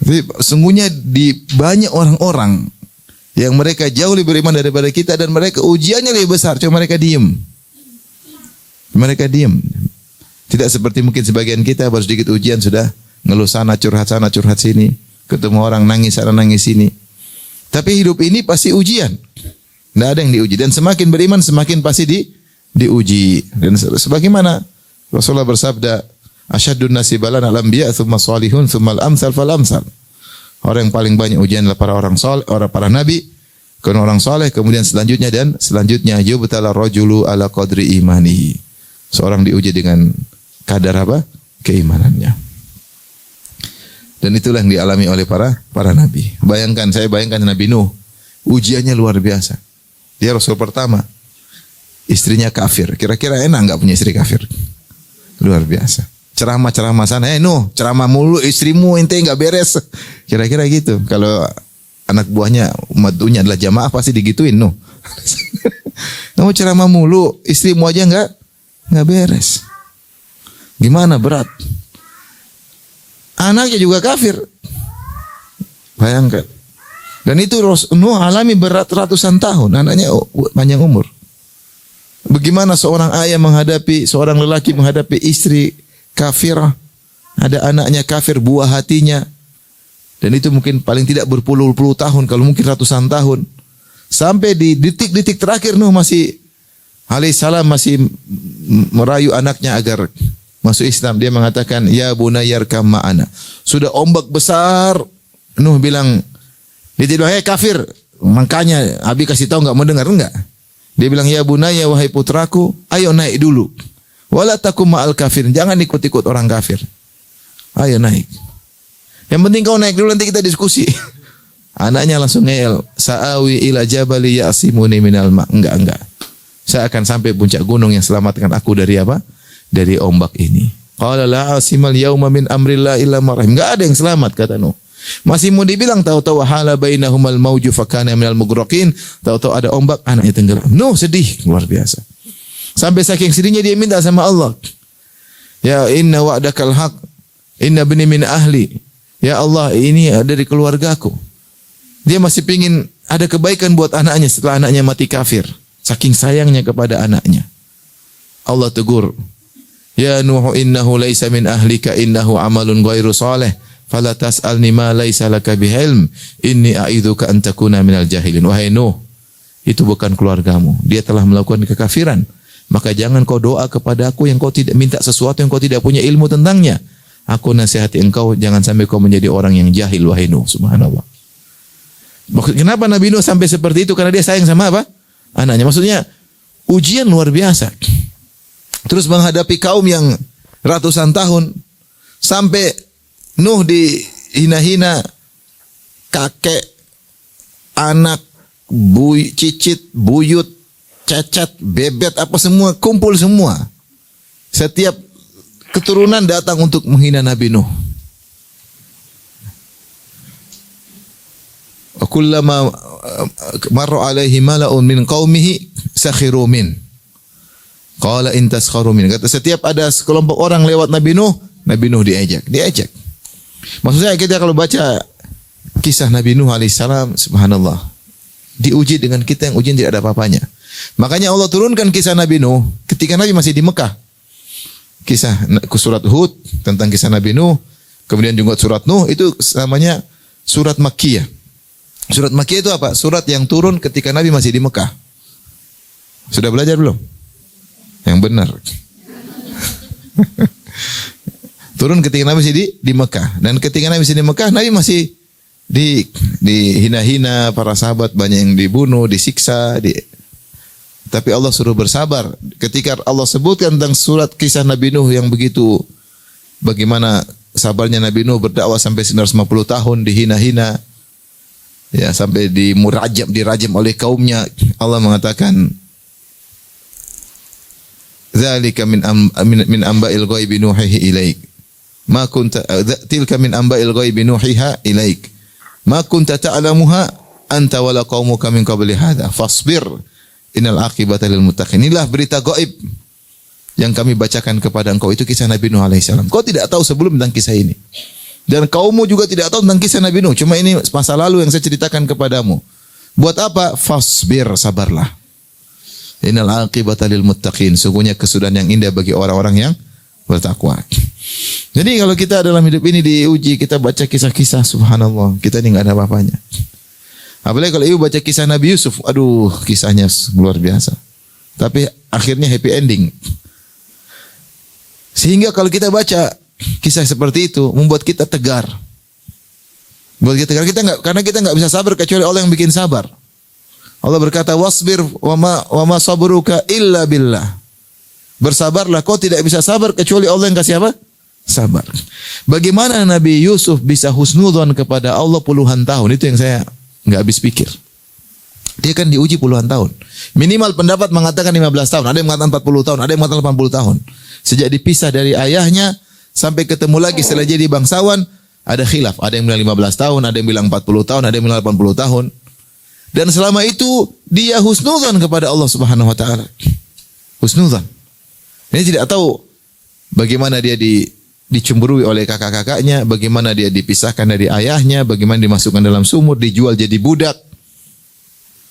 Tapi sungguhnya di banyak orang-orang yang mereka jauh lebih beriman daripada kita dan mereka ujiannya lebih besar, cuma mereka diam. Mereka diam. Tidak seperti mungkin sebagian kita baru sedikit ujian sudah ngeluh sana curhat sini, ketemu orang nangis sana nangis sini. Tapi hidup ini pasti ujian. Tidak ada yang diuji dan semakin beriman semakin pasti diuji. Dan sebagaimana Rasulullah bersabda, asyadun nasi balan al-anbiya tsumma salihun tsumma al-amsal fal-amsal. Orang yang paling banyak ujian adalah para orang saleh, para nabi, kemudian orang saleh, kemudian selanjutnya dan selanjutnya yubtala rajulu ala qadri imanihi. Seorang diuji dengan kadar apa? Keimanannya. Dan itulah yang dialami oleh para nabi. Saya bayangkan Nabi Nuh, ujiannya luar biasa. Dia Rasul pertama, istrinya kafir. Kira-kira enak enggak punya istri kafir? Luar biasa. Ceramah sana, Nuh, ceramah mulu istrimu ente enggak beres. Kira-kira gitu. Kalau anak buahnya umatnya adalah jamaah pasti digituin, Nuh. Kamu ceramah mulu, istrimu aja enggak beres. Gimana berat? Anaknya juga kafir. Bayangkan. Dan itu Nuh alami berat ratusan tahun. Anaknya panjang umur. Bagaimana seorang ayah seorang lelaki menghadapi istri kafirah. Ada anaknya kafir, buah hatinya. Dan itu mungkin paling tidak berpuluh-puluh tahun. Kalau mungkin ratusan tahun. Sampai di detik-detik terakhir Nuh alaihissalam masih merayu anaknya agar masuk Islam. Dia mengatakan, ya bunayyarkam ma'ana. Sudah ombak besar. Nuh bilang, dia bilang, kafir. Makanya Abi kasih tahu enggak mau dengar enggak? Dia bilang, ya bunayya wahai putraku, ayo naik dulu. Wala takum ma'al kafir. Jangan ikut-ikut orang kafir. Ayo naik. Yang penting kau naik dulu nanti kita diskusi. Anaknya langsung ngeyel, sa'awi ila jabali ya'simuni minal ma'. Enggak. Saya akan sampai puncak gunung yang selamatkan aku dari apa? Dari ombak ini. Qala la asimal yauma min amrillah illa man rahim. Enggak ada yang selamat kata Nuh. Masih mau dibilang tahu-tahu hala bainahumal mauju fakana minal mugraqin, tahu-tahu ada ombak anaknya tenggelam. Nuh sedih luar biasa. Sampai saking sedihnya dia minta sama Allah. Ya inna wa'dakal haq, inna bani min ahli. Ya Allah, ini dari keluargaku. Dia masih pingin ada kebaikan buat anaknya setelah anaknya mati kafir. Saking sayangnya kepada anaknya. Allah tegur. Ya Nuh innahu laisa min ahlika innahu amalun ghairu salih. Fala tas'alni ma laisa laka bihilm inni a'idzuka an takuna minal jahilin. Wahai Nuh, itu bukan keluargamu. Dia telah melakukan kekafiran. Maka jangan kau doa kepada aku yang kau tidak minta sesuatu yang kau tidak punya ilmu tentangnya. Aku nasihati engkau jangan sampai kau menjadi orang yang jahil wahai Nuh. Subhanallah. Kenapa Nabi Nuh sampai seperti itu? Karena dia sayang sama apa? Anaknya. Maksudnya ujian luar biasa. Terus menghadapi kaum yang ratusan tahun sampai Nuh dihina-hina, kakek, anak, cicit, buyut, cacat, bebet, apa semua, kumpul semua. Setiap keturunan datang untuk menghina Nabi Nuh. Kullama marra alaihi mala'un min qaumihi sakhiru min. Qala in taskharu min. Kata setiap ada sekelompok orang lewat Nabi Nuh diejek. Maksudnya kita kalau baca kisah Nabi Nuh alaihissalam, subhanallah, diuji dengan kita yang ujian tidak ada apa-apanya. Makanya Allah turunkan kisah Nabi Nuh ketika Nabi masih di Mekah. Kisah surat Hud tentang kisah Nabi Nuh, kemudian juga surat Nuh itu namanya surat Makkiyah. Surat Makkiyah itu apa? Surat yang turun ketika Nabi masih di Mekah. Sudah belajar belum? Yang benar. Turun ketika Nabi masih di Mekah. Dan ketika Nabi masih di Mekah, Nabi masih dihina-hina, para sahabat banyak yang dibunuh, disiksa. Tapi Allah suruh bersabar. Ketika Allah sebutkan tentang surat kisah Nabi Nuh yang begitu, bagaimana sabarnya Nabi Nuh berdakwah sampai 950 tahun, dihina-hina. Ya, sampai dirajam oleh kaumnya. Allah mengatakan, "Dzalika min amba'il ghaibi nuhihi ilaik." Ma kunta tilka min amba'il ghaibi nuhiha ilaik. Ma kunta ta'lamuha anta wala qaumuka min qabli hadza fasbir innal aqibata lil muttaqin. Inilah berita gaib yang kami bacakan kepada engkau, itu kisah Nabi Nuh alaihissalam. Kau tidak tahu sebelum tentang kisah ini. Dan kaummu juga tidak tahu tentang kisah Nabi Nuh. Cuma ini masa lalu yang saya ceritakan kepadamu. Buat apa? Fasbir, sabarlah. Innal aqibata lil muttaqin. Sungguhnya kesudahan yang indah bagi orang-orang yang bertakwa. Jadi kalau kita dalam hidup ini diuji, kita baca kisah-kisah, subhanallah, kita ini enggak ada apa-apanya. Apalagi kalau ibu baca kisah Nabi Yusuf, aduh, kisahnya luar biasa. Tapi akhirnya happy ending. Sehingga kalau kita baca kisah seperti itu membuat kita tegar. Buat kita tegar, karena kita enggak bisa sabar kecuali Allah yang bikin sabar. Allah berkata, "Wasbir wa ma sabruka illa billah." Bersabarlah, kau tidak bisa sabar kecuali Allah yang kasih apa? Sabar. Bagaimana Nabi Yusuf bisa husnudzon kepada Allah puluhan tahun? Itu yang saya enggak habis pikir. Dia kan diuji puluhan tahun. Minimal pendapat mengatakan 15 tahun, ada yang mengatakan 40 tahun, ada yang mengatakan 80 tahun. Sejak dipisah dari ayahnya sampai ketemu lagi setelah jadi bangsawan, ada khilaf. Ada yang bilang 15 tahun, ada yang bilang 40 tahun, ada yang bilang 80 tahun. Dan selama itu dia husnudzon kepada Allah Subhanahu wa taala. Husnudzon. Ini tidak tahu bagaimana dia dicemburui oleh kakak-kakaknya, bagaimana dia dipisahkan dari ayahnya, bagaimana dimasukkan dalam sumur, dijual jadi budak.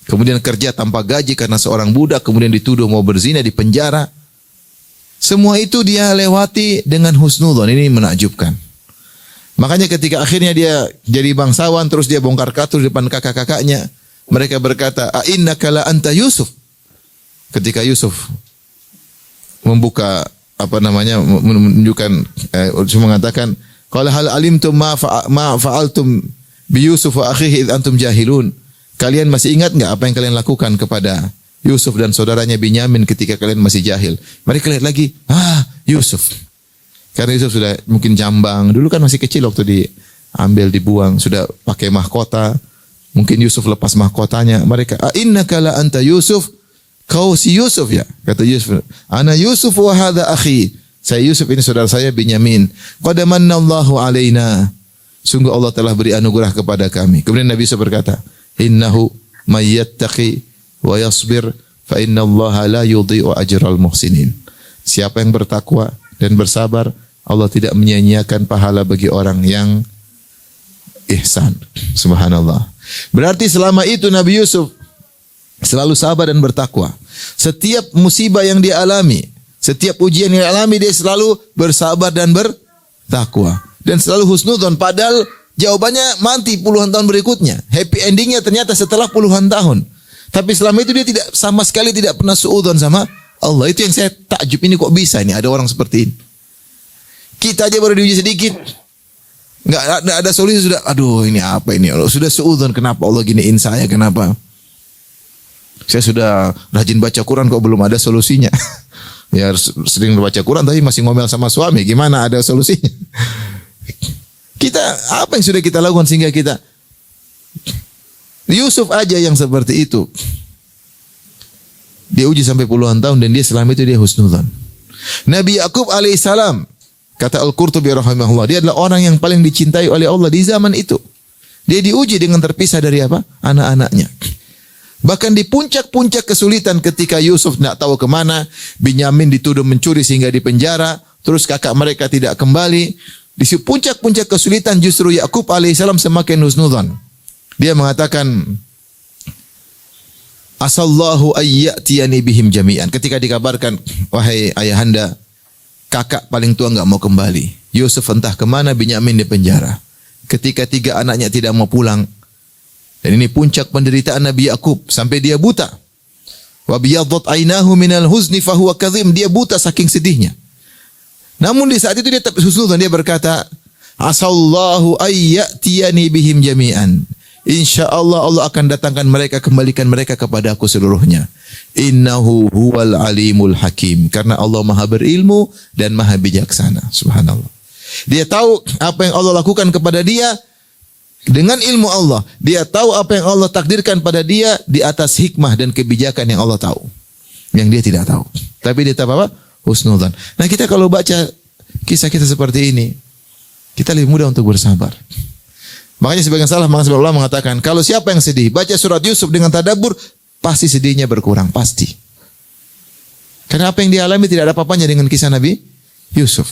Kemudian kerja tanpa gaji karena seorang budak, kemudian dituduh mau berzina di penjara. Semua itu dia lewati dengan husnudzon. Ini menakjubkan. Makanya ketika akhirnya dia jadi bangsawan, terus dia bongkar katur di depan kakak-kakaknya, mereka berkata, "A innaka la anta Yusuf." Ketika Yusuf membuka menunjukkan mengatakan, "Qala hal alimtum ma fa'altum bi Yusuf wa akhihi id antum jahilun." Kalian masih ingat enggak apa yang kalian lakukan kepada Yusuf dan saudaranya Binyamin ketika kalian masih jahil? Mereka lihat lagi, Yusuf. Karena Yusuf sudah mungkin jambang, dulu kan masih kecil waktu diambil dibuang, sudah pakai mahkota. Mungkin Yusuf lepas mahkotanya. Mereka, "Innaka la anta Yusuf." Kau si Yusuf ya? Kata Yusuf, "Ana Yusuf wa hadha akhi." Saya Yusuf, ini saudara saya Binyamin. "Qad manallahu alaina." Sungguh Allah telah beri anugerah kepada kami. Kemudian Nabi Yusuf berkata, "Innahu may yattaqi wa yasbir fa innallaha la yudhi'u ajral muhsinin." Siapa yang bertakwa dan bersabar, Allah tidak menyia-nyiakan pahala bagi orang yang ihsan. Subhanallah. Berarti selama itu Nabi Yusuf selalu sabar dan bertakwa. Setiap musibah yang dia alami, setiap ujian yang dia alami, dia selalu bersabar dan bertakwa. Dan selalu husnudzon, padahal jawabannya mati puluhan tahun berikutnya. Happy endingnya ternyata setelah puluhan tahun. Tapi selama itu dia tidak sama sekali tidak pernah suudzon sama Allah. Itu yang saya takjub, ini kok bisa ini ada orang seperti ini. Kita aja baru diuji sedikit, nggak ada solusi sudah. Aduh, ini apa ini? Allah sudah suudzon, kenapa Allah giniin saya? Kenapa? Saya sudah rajin baca Quran kok belum ada solusinya. Ya sering baca Quran tapi masih ngomel sama suami. Gimana ada solusinya? Kita apa yang sudah kita lakukan sehingga kita Yusuf aja yang seperti itu. Dia uji sampai puluhan tahun dan dia selama itu dia husnudzon. Nabi Yakub alaihissalam, kata Al-Qurtubi rahimahullah, dia adalah orang yang paling dicintai oleh Allah di zaman itu. Dia diuji dengan terpisah dari apa? Anak-anaknya. Bahkan di puncak-puncak kesulitan ketika Yusuf tidak tahu kemana, Binyamin dituduh mencuri sehingga dipenjara, terus kakak mereka tidak kembali. Di puncak-puncak kesulitan justru Yakub alaihissalam semakin husnudzon. Dia mengatakan, "Asallahu ayyatiyani bihim jami'an." Ketika dikabarkan, wahai ayahanda, kakak paling tua enggak mau kembali. Yusuf entah kemana, Binyamin di penjara. Ketika tiga anaknya tidak mau pulang, dan ini puncak penderitaan Nabi Yakub sampai dia buta. Wa biyaddat ainahu minal huzni fa huwa kadhim. Dia buta saking sedihnya. Namun di saat itu dia tetap husnudzon, dia berkata, "Asallahu ayyatiyani bihim jami'an." Insyaallah Allah akan datangkan mereka, kembalikan mereka kepada aku seluruhnya. Innahu huwal alimul hakim. Karena Allah Maha berilmu dan Maha bijaksana. Subhanallah. Dia tahu apa yang Allah lakukan kepada dia dengan ilmu Allah. Dia tahu apa yang Allah takdirkan pada dia di atas hikmah dan kebijakan yang Allah tahu. Yang dia tidak tahu. Tapi dia tahu apa? Husnudzon. Nah, kita kalau baca kisah-kisah seperti ini, kita lebih mudah untuk bersabar. Makanya sebagian ulama mengatakan, kalau siapa yang sedih, baca surat Yusuf dengan tadabbur, pasti sedihnya berkurang, pasti. Karena apa yang dia alami tidak ada apa-apanya dengan kisah Nabi Yusuf.